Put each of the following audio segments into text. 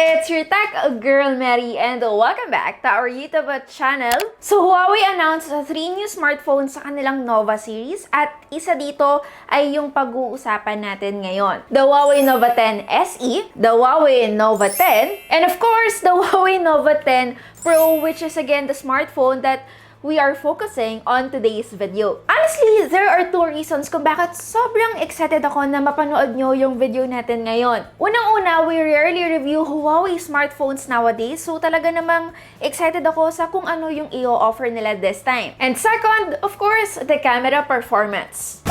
It's your tech girl Mary and welcome back to our YouTube channel. So Huawei announced 3 new smartphones sa kanilang Nova series at isa dito ay yung pag-uusapan natin ngayon. The Huawei Nova 10 SE, the Huawei Nova 10, and of course the Huawei Nova 10 Pro, which is again the smartphone that we are focusing on today's video. Honestly, there are 2 reasons kung bakit sobrang excited ako na mapanood nyo yung video natin ngayon. Unang-una, we rarely review Huawei smartphones nowadays, so talaga namang excited ako sa kung ano yung i-offer nila this time. And second, of course, the camera performance.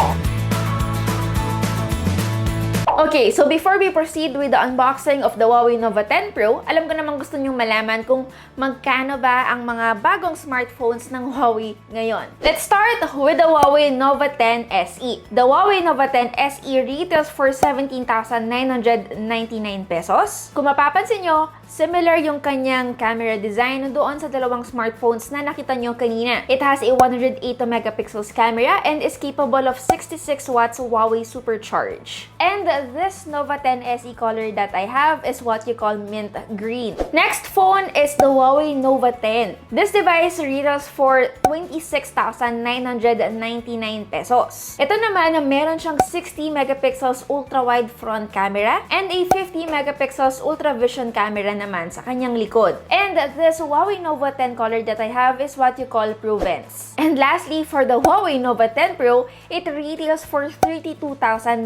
Okay, so before we proceed with the unboxing of the Huawei Nova 10 Pro, alam ko namang gusto nyong malaman kung magkano ba ang mga bagong smartphones ng Huawei ngayon. Let's start with the Huawei Nova 10 SE. The Huawei Nova 10 SE retails for 17,999 pesos. Kung mapapansin nyo, similar yung kanyang camera design doon sa dalawang smartphones na nakita nyo kanina. It has a 108 megapixels camera and is capable of 66 watts Huawei Supercharge. And this Nova 10 SE color that I have is what you call mint green. Next phone is the Huawei Nova 10. This device retails for 26,999 pesos. Ito naman, meron siyang 60 megapixels ultra-wide front camera and a 50 megapixels ultra-vision camera naman sa kanyang likod. And this Huawei Nova 10 color that I have is what you call Provence. And lastly, for the Huawei Nova 10 Pro, it retails for 32,999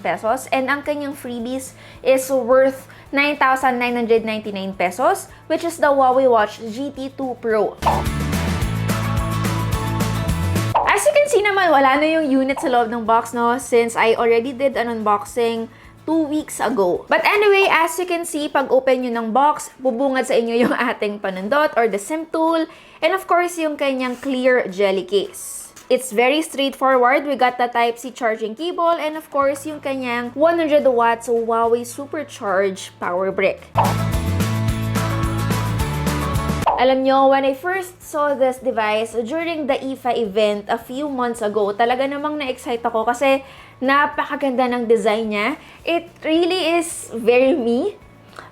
pesos and ang kanyang freebies is worth 9,999 pesos, which is the Huawei Watch GT2 Pro. As you can see naman, wala na yung unit sa loob ng box, no? Since I already did an unboxing 2 weeks ago. But anyway, as you can see, pag open nyo ng box, bubungad sa inyo yung ating panundot or the SIM tool, and of course, yung kanyang clear jelly case. It's very straightforward. We got the Type-C charging cable and of course, yung kanyang 100 watts Huawei Supercharge power brick. Alam nyo, when I first saw this device during the IFA event a few months ago, talaga namang na-excite ako kasi napakaganda ng design niya. It really is very me.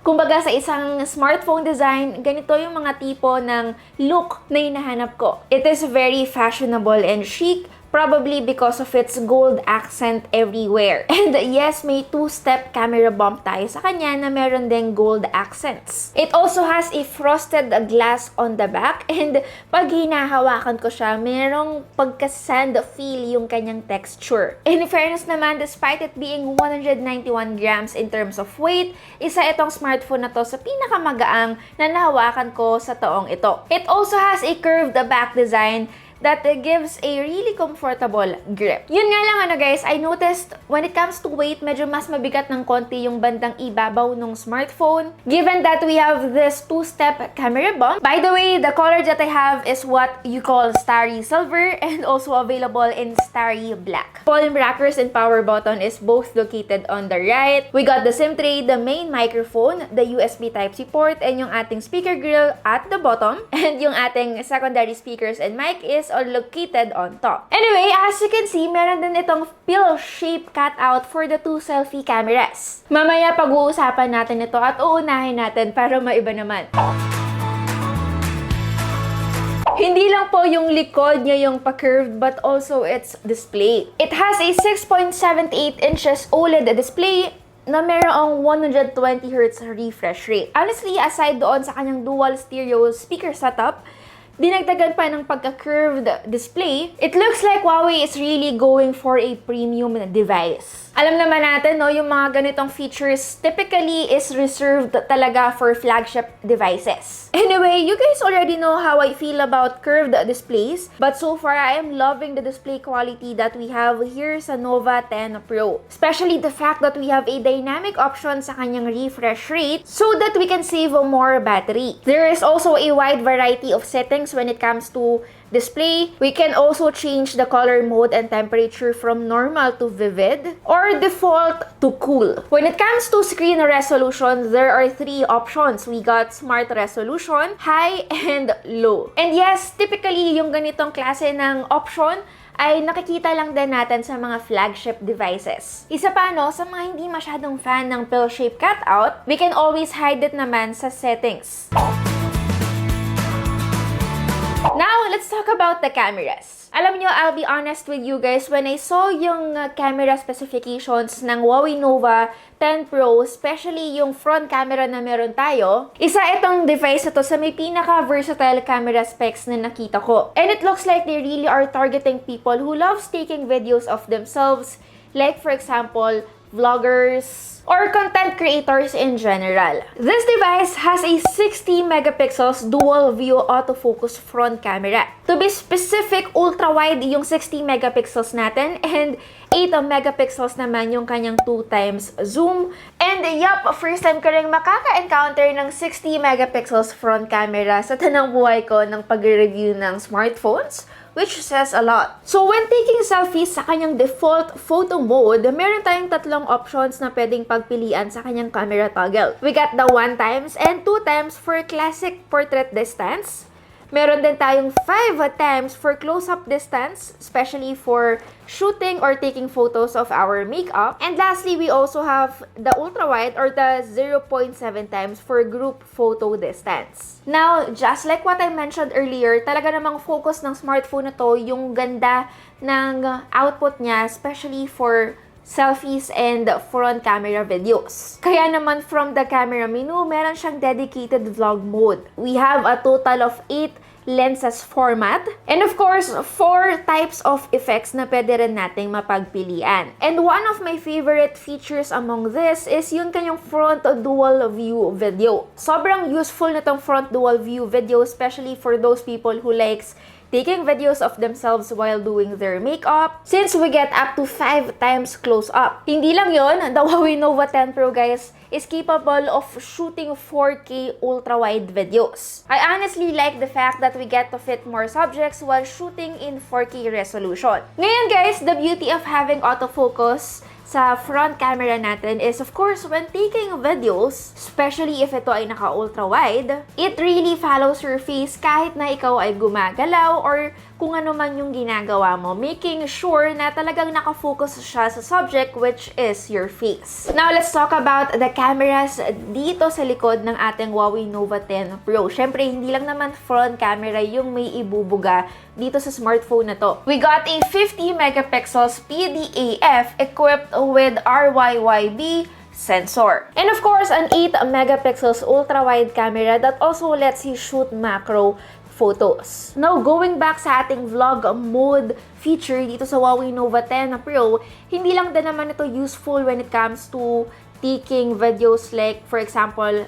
Kumbaga sa isang smartphone design, ganito yung mga tipo ng look na hinahanap ko. It is very fashionable and chic, probably because of its gold accent everywhere. And yes, may 2-step camera bump tayo sa kanya na meron ding gold accents. It also has a frosted glass on the back and pag hinahawakan ko siya, merong pagka-sand feel yung kanyang texture. In fairness naman, despite it being 191 grams in terms of weight, isa itong smartphone na to sa pinakamagaang na nahawakan ko sa taong ito. It also has a curved back design that gives a really comfortable grip. Yun nga lang guys, I noticed when it comes to weight, medyo mas mabigat ng konti yung bandang ibabaw ng smartphone. Given that we have this 2-step camera bump. By the way, the color that I have is what you call Starry Silver and also available in Starry Black. Volume rockers and power button is both located on the right. We got the SIM tray, the main microphone, the USB Type-C port, and yung ating speaker grill at the bottom. And yung ating secondary speakers and mic is all located on top. Anyway, as you can see, meron din itong pill-shaped cutout for the 2 selfie cameras. Mamaya pag-uusapan natin ito at uunahin natin para maiba naman. Hindi lang po yung likod niya yung pa-curved but also its display. It has a 6.78 inches OLED display na merong 120Hz refresh rate. Honestly, aside doon sa kanyang dual stereo speaker setup, dinagdagan pa ng pagka-curved display, it looks like Huawei is really going for a premium device. Alam naman natin, no, yung mga ganitong features typically is reserved talaga for flagship devices. Anyway, you guys already know how I feel about curved displays, but so far, I am loving the display quality that we have here sa Nova 10 Pro. Especially the fact that we have a dynamic option sa kanyang refresh rate so that we can save more battery. There is also a wide variety of settings when it comes to display. We can also change the color mode and temperature from normal to vivid or default to cool. When it comes to screen resolution, there are 3 options. We got smart resolution, high, and low. And yes, typically yung ganitong klase ng option ay nakikita lang din natin sa mga flagship devices. Isa pa sa mga hindi masyadong fan ng pill-shaped cutout, we can always hide it naman sa settings. Now, let's talk about the cameras. Alam nyo, I'll be honest with you guys, when I saw yung camera specifications ng Huawei Nova 10 Pro, especially yung front camera na meron tayo, isa itong device na to sa may pinaka-versatile camera specs na nakita ko. And it looks like they really are targeting people who loves taking videos of themselves, like for example, vloggers, or content creators in general. This device has a 60 megapixels dual view autofocus front camera. To be specific, ultra-wide yung 60 megapixels natin and 8 megapixels naman yung kanyang 2 times zoom. And yup, first time ko rin makaka-encounter ng 60 megapixels front camera sa tanang buhay ko ng pag-review ng smartphones, which says a lot. So when taking selfies sa kanyang default photo mode, meron tayong tatlong options na pwedeng pagpilian sa kanyang camera toggle. We got the 1 times and 2 times for classic portrait distance. Meron din tayong 5 times for close-up distance, especially for shooting or taking photos of our makeup. And lastly, we also have the ultra-wide or the 0.7 times for group photo distance. Now, just like what I mentioned earlier, talaga namang focus ng smartphone na to yung ganda ng output niya, especially for selfies and front camera videos. Kaya naman from the camera menu, meron siyang dedicated vlog mode. We have a total of 8 lenses format. And of course, 4 types of effects na pwede rin nating mapagpilian. And one of my favorite features among this is yung kanyang front dual view video. Sobrang useful na tong front dual view video, especially for those people who likes taking videos of themselves while doing their makeup, since we get up to 5 times close-up. Hindi lang yon, the Huawei Nova 10 Pro, guys, is capable of shooting 4K ultra-wide videos. I honestly like the fact that we get to fit more subjects while shooting in 4K resolution. Ngayon, guys, the beauty of having autofocus sa front camera natin is, of course, when taking videos, especially if ito ay naka-ultra-wide, it really follows your face kahit na ikaw ay gumagalaw or kung ano man yung ginagawa mo, making sure na talagang nakafocus siya sa subject, which is your face. Now, let's talk about the cameras dito sa likod ng ating Huawei Nova 10 Pro. Syempre, hindi lang naman front camera yung may ibubuga dito sa smartphone na to. We got a 50 megapixels PDAF equipped with RYYB sensor. And of course, an 8 megapixels ultra-wide camera that also lets you shoot macro photos. Now, going back sa ating vlog mode feature dito sa Huawei Nova 10 Pro, hindi lang din naman ito useful when it comes to taking videos like, for example,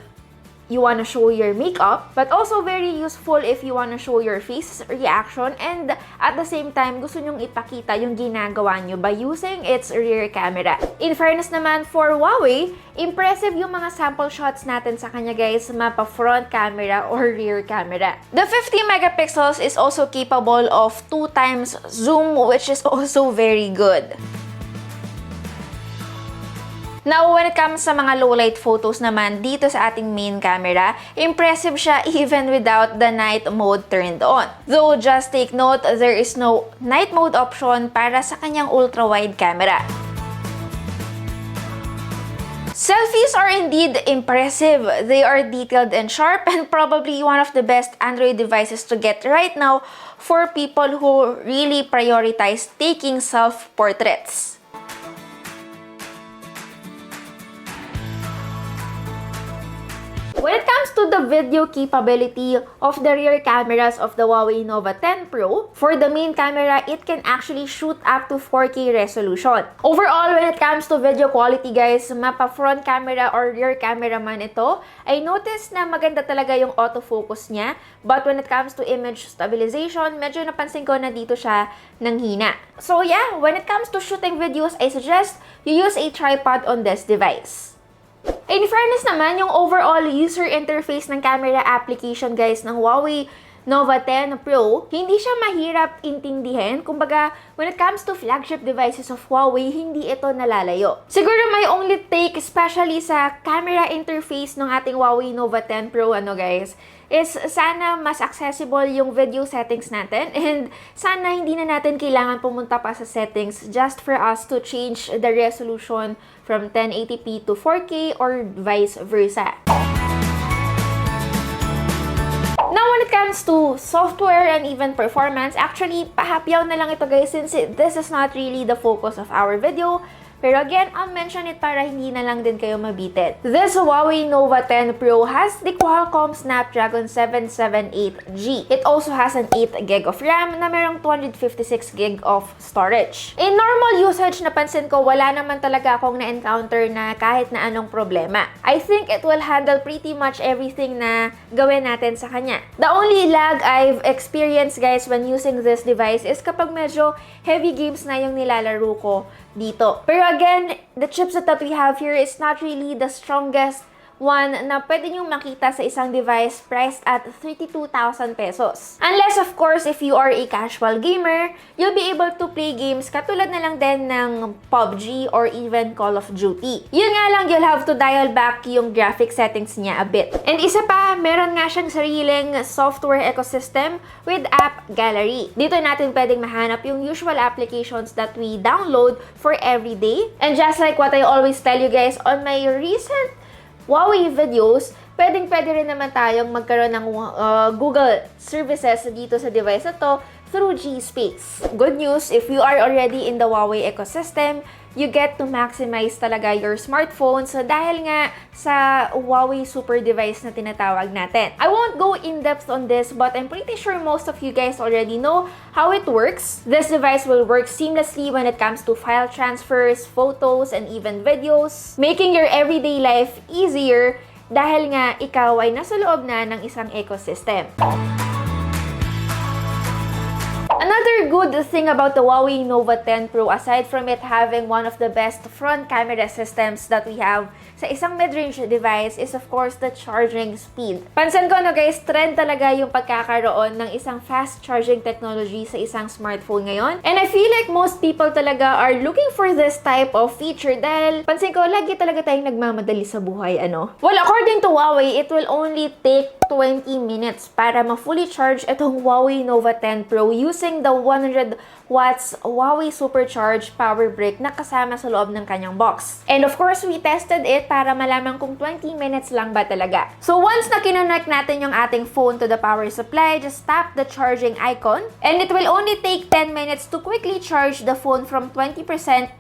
you wanna show your makeup, but also very useful if you wanna show your face reaction and at the same time, gusto nyong ipakita yung ginagawa nyo by using its rear camera. In fairness naman for Huawei, impressive yung mga sample shots natin sa kanya, guys, mapa front camera or rear camera. The 50 megapixels is also capable of 2 times zoom, which is also very good. Now, when it comes sa mga low-light photos naman dito sa ating main camera, impressive siya even without the night mode turned on. Though, just take note, there is no night mode option para sa kanyang ultra-wide camera. Selfies are indeed impressive. They are detailed and sharp and probably one of the best Android devices to get right now for people who really prioritize taking self-portraits. When it comes to the video capability of the rear cameras of the Huawei Nova 10 Pro, for the main camera, it can actually shoot up to 4K resolution. Overall, when it comes to video quality, guys, mapa front camera or rear camera man ito, I noticed na maganda talaga yung autofocus niya. But when it comes to image stabilization, medyo napansin ko na dito siya nanghina. So yeah, when it comes to shooting videos, I suggest you use a tripod on this device. In fairness naman, yung overall user interface ng camera application, guys, ng Huawei Nova 10 Pro, hindi siya mahirap intindihin. Kumbaga, when it comes to flagship devices of Huawei, hindi ito nalalayo. Siguro may only take, especially sa camera interface ng ating Huawei Nova 10 Pro, guys, is sana mas accessible yung video settings natin, and sana hindi na natin kailangan pumunta pa sa settings just for us to change the resolution from 1080p to 4K or vice versa. Now, when it comes to software and even performance, actually, pahapyaw na lang ito guys, since this is not really the focus of our video. Pero again, I'll mention it para hindi na lang din kayo mabitin. This Huawei Nova 10 Pro has the Qualcomm Snapdragon 778G. It also has an 8GB of RAM na merong 256GB of storage. In normal usage, napansin ko, wala naman talaga akong na-encounter na kahit na anong problema. I think it will handle pretty much everything na gawin natin sa kanya. The only lag I've experienced, guys, when using this device is kapag medyo heavy games na yung nilalaro ko dito. Pero again, the chipset that we have here is not really the strongest one na pwede nyo makita sa isang device priced at 32,000 pesos. Unless, of course, if you are a casual gamer, you'll be able to play games katulad na lang din ng PUBG or even Call of Duty. Yun nga lang, you'll have to dial back yung graphic settings niya a bit. And isa pa, meron nga siyang sariling software ecosystem with app gallery. Dito natin pwedeng mahanap yung usual applications that we download for every day. And just like what I always tell you guys on my recent Huawei videos, pwede rin naman tayong magkaroon ng Google services dito sa device na to through G-Space. Good news, if you are already in the Huawei ecosystem, you get to maximize talaga your smartphone dahil nga sa Huawei super device na tinatawag natin. I won't go in-depth on this, but I'm pretty sure most of you guys already know how it works. This device will work seamlessly when it comes to file transfers, photos, and even videos, making your everyday life easier dahil nga ikaw ay nasa loob na ng isang ecosystem. Another good thing about the Huawei Nova 10 Pro, aside from it having one of the best front camera systems that we have sa isang mid-range device, is of course the charging speed. Pansin ko guys, trend talaga yung pagkakaroon ng isang fast charging technology sa isang smartphone ngayon. And I feel like most people talaga are looking for this type of feature dahil pansin ko, lagi talaga tayong nagmamadali sa buhay, Well, according to Huawei, it will only take 20 minutes para ma-fully charge itong Huawei Nova 10 Pro using the 100 watts Huawei Supercharged power brick na kasama sa loob ng kanyang box. And of course, we tested it para malaman kung 20 minutes lang ba talaga. So once na kinonect natin yung ating phone to the power supply, just tap the charging icon and it will only take 10 minutes to quickly charge the phone from 20%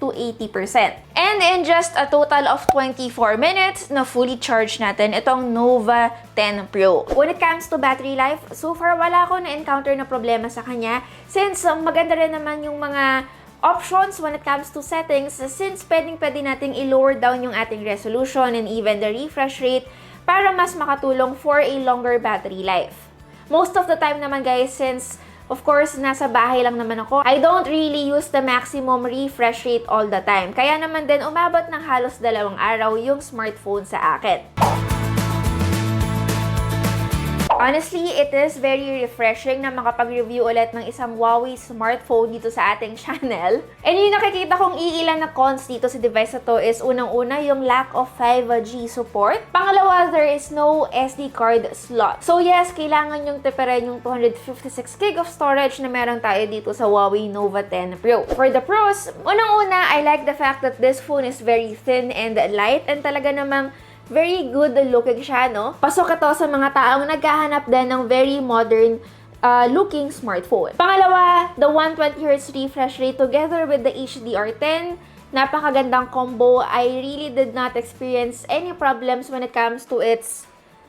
to 80%. And in just a total of 24 minutes, na fully charge natin itong Nova 10 Pro. When it comes to battery life, so far wala ako na-encounter na problema sa kanya since maganda rin naman yung mga options when it comes to settings, since pwede nating i-lower down yung ating resolution and even the refresh rate para mas makatulong for a longer battery life. Most of the time naman guys, since of course nasa bahay lang naman ako, I don't really use the maximum refresh rate all the time. Kaya naman din umabot ng halos 2 araw yung smartphone sa akin. Honestly, it is very refreshing na makapag-review ulit ng isang Huawei smartphone dito sa ating channel. And yung nakikita kong iilan na cons dito sa device na to is unang-una yung lack of 5G support. Pangalawa, there is no SD card slot. So yes, kailangan yung tipirin yung 256GB of storage na meron tayo dito sa Huawei Nova 10 Pro. For the pros, unang-una, I like the fact that this phone is very thin and light and talaga namang very good looking siya, Pasok ito sa mga taong naghahanap din ng very modern looking smartphone. Pangalawa, the 120Hz refresh rate together with the HDR10, napakagandang combo. I really did not experience any problems when it comes to its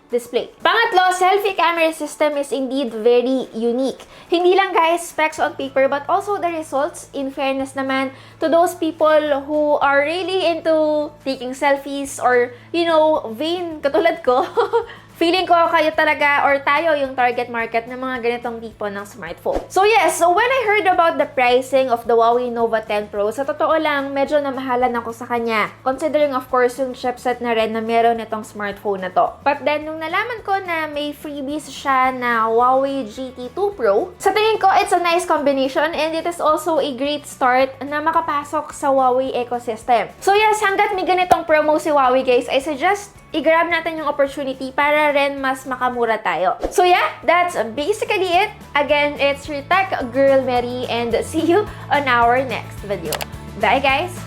display. Pangatlo, selfie camera system is indeed very unique. Hindi lang guys specs on paper but also the results, in fairness naman to those people who are really into taking selfies or vain katulad ko. feeling ko kayo talaga or tayo yung target market ng mga ganitong tipo ng smartphone. So yes, so when I heard about the pricing of the Huawei Nova 10 Pro, sa totoo lang, medyo namahalan ako sa kanya. Considering of course yung chipset na rin na meron itong smartphone na to. But then, nung nalaman ko na may freebies siya na Huawei GT2 Pro, sa tingin ko, it's a nice combination and it is also a great start na makapasok sa Huawei ecosystem. So yes, hanggat may ganitong promo si Huawei guys, I suggest i-grab natin yung opportunity para rin mas makamura tayo. So yeah, that's basically it. Again, it's your tech girl Mary and see you on our next video. Bye guys!